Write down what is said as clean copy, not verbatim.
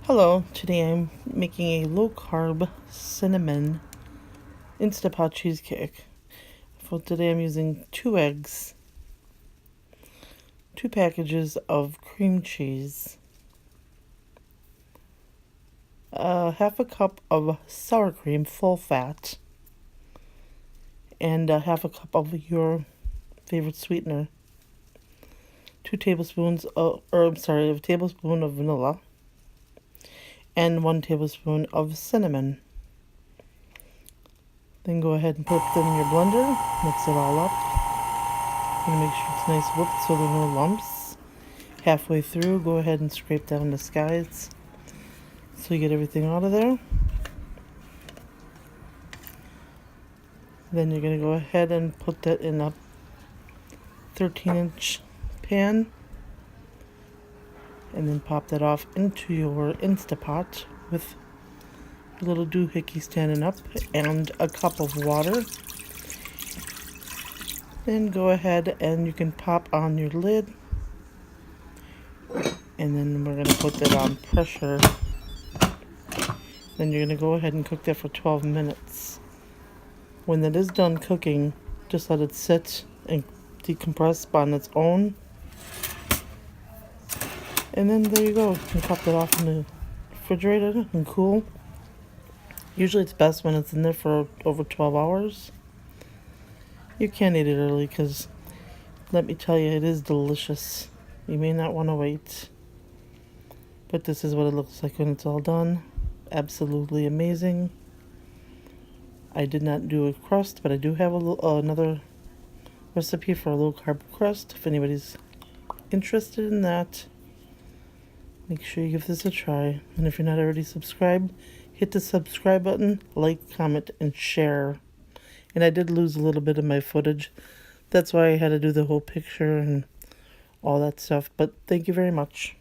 Hello, today I'm making a low-carb cinnamon instapot cheesecake. For today I'm using 2 eggs, 2 packages of cream cheese, half a cup of sour cream, full fat, and half a cup of your favorite sweetener, a tablespoon of vanilla, and 1 tablespoon of cinnamon. Then go ahead and put them in your blender, mix it all up. You're gonna make sure it's nice whipped so there are no lumps. Halfway through, go ahead and scrape down the sides so you get everything out of there. Then you're gonna go ahead and put that in a 13-inch pan and then pop that off into your Instapot with a little doohickey standing up and a cup of water. Then go ahead and you can pop on your lid, and then we're going to put that on pressure. Then you're going to go ahead and cook that for 12 minutes. When that is done cooking, just let it sit and decompress on its own. And then there you go. You can pop that off in the refrigerator and cool. Usually it's best when it's in there for over 12 hours. You can't eat it early because, let me tell you, it is delicious. You may not want to wait. But this is what it looks like when it's all done. Absolutely amazing. I did not do a crust, but I do have another recipe for a low-carb crust. If anybody's interested in that, make sure you give this a try. And if you're not already subscribed, hit the subscribe button, like, comment, and share. And I did lose a little bit of my footage. That's why I had to do the whole picture and all that stuff. But thank you very much.